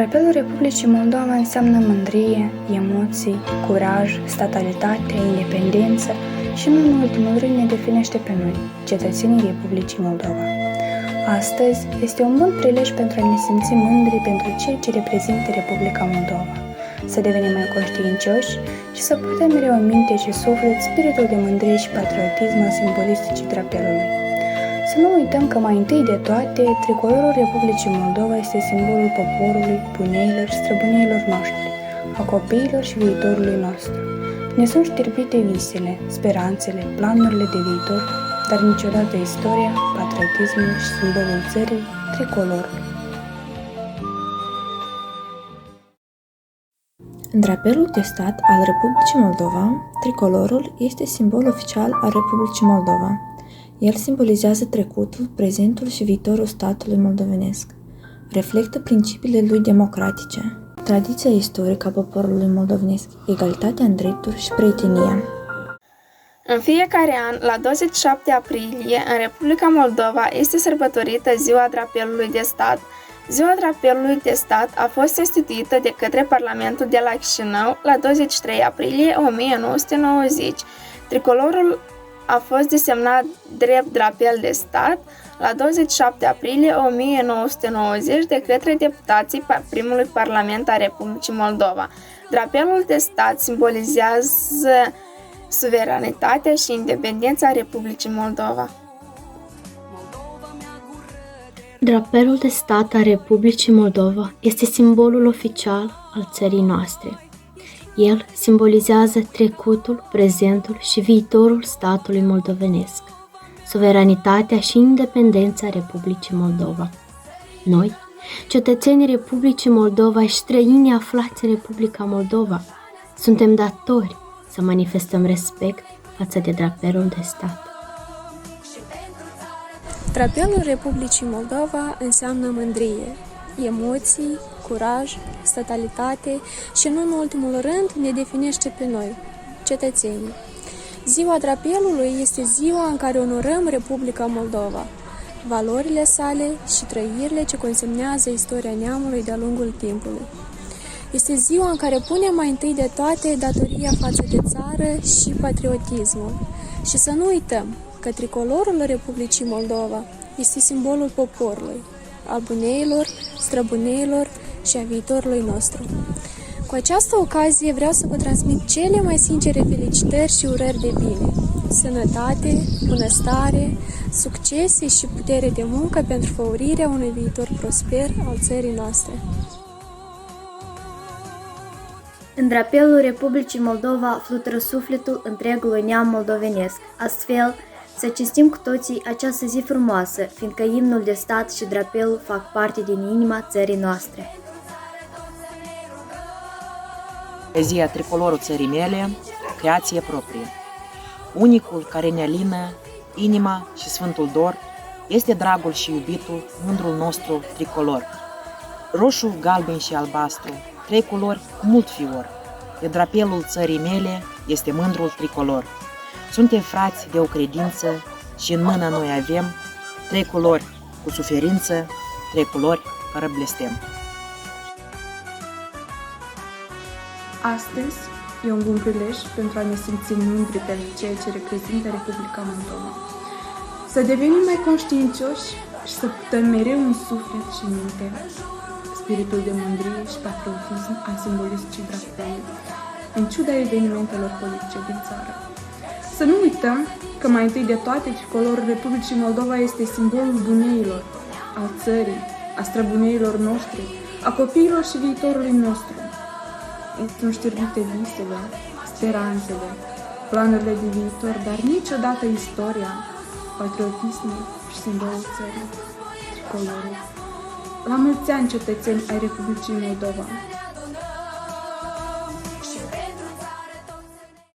Drapelul Republicii Moldova înseamnă mândrie, emoții, curaj, statalitate, independență și, nu în ultimul rând, ne definește pe noi, cetățenii Republicii Moldova. Astăzi este un bun prilej pentru a ne simți mândri pentru ceea ce reprezintă Republica Moldova, să devenim mai conștiincioși și să putem mereu în minte și suflet spiritul de mândrie și patriotism al simbolisticii drapelului. Să nu uităm că mai întâi de toate, tricolorul Republicii Moldova este simbolul poporului, buneilor și străbuneilor noștri, a copiilor și viitorului nostru. Ne sunt știrbite visele, speranțele, planurile de viitor, dar niciodată istoria, patriotismul și simbolul țării, tricolorul. În drapelul de stat al Republicii Moldova, tricolorul este simbol oficial al Republicii Moldova. El simbolizează trecutul, prezentul și viitorul statului moldovenesc. Reflectă principiile lui democratice, tradiția istorică a poporului moldovenesc, egalitatea în drepturi și prietenia. În fiecare an, la 27 aprilie, în Republica Moldova este sărbătorită Ziua Drapelului de Stat. Ziua Drapelului de Stat a fost instituită de către Parlamentul de la Chișinău la 23 aprilie 1990. Tricolorul a fost desemnat drept drapel de stat la 27 aprilie 1990 de către deputații primului Parlament al Republicii Moldova. Drapelul de stat simbolizează suveranitatea și independența Republicii Moldova. Drapelul de stat al Republicii Moldova este simbolul oficial al țării noastre. El simbolizează trecutul, prezentul și viitorul statului moldovenesc, suveranitatea și independența Republicii Moldova. Noi, cetățenii Republicii Moldova și străinii aflați în Republica Moldova, suntem datori să manifestăm respect față de drapelul de stat. Drapelul Republicii Moldova înseamnă mândrie, emoții, curaj, statalitate și, nu în ultimul rând, ne definește pe noi, cetățenii. Ziua drapelului este ziua în care onorăm Republica Moldova, valorile sale și trăirile ce consemnează istoria neamului de-a lungul timpului. Este ziua în care punem mai întâi de toate datoria față de țară și patriotismul. Și să nu uităm că tricolorul Republicii Moldova este simbolul poporului, al buneilor, străbuneilor și a viitorului nostru. Cu această ocazie vreau să vă transmit cele mai sincere felicitări și urări de bine, sănătate, bunăstare, succese și putere de muncă pentru făurirea unui viitor prosper al țării noastre. În drapelul Republicii Moldova flutură sufletul întregului neam moldovenesc. Astfel, să cinstim cu toții această zi frumoasă, fiindcă imnul de stat și drapelul fac parte din inima țării noastre. Poezia Tricolorul țării mele, creație proprie. Unicul care ne alină inima și sfântul dor este dragul și iubitul, mândrul nostru tricolor. Roșu, galben și albastru, trei culori cu mult fior. De drapelul țării mele este mândrul tricolor. Suntem frați de o credință și în mână noi avem trei culori cu suferință, trei culori fără blestem. Astăzi e un bun prilej pentru a ne simți mândri pentru ceea ce reprezintă Republica Moldova. Să devenim mai conștiincioși și să putem mereu în suflet și minte spiritul de mândrie și patriotism al simbolisticii drapelului, în ciuda evenimentelor politice din țară. Să nu uităm că mai întâi de toate tricolorul Republicii Moldova este simbolul buneilor, al țării, a străbuneilor noștri, a copiilor și viitorului nostru. Sunt știrbite visele, speranțele, planurile de viitor, dar niciodată istoria, patriotismul și simbolul țării, tricolorul. La mulți ani, cetățeni ai Republicii Moldova!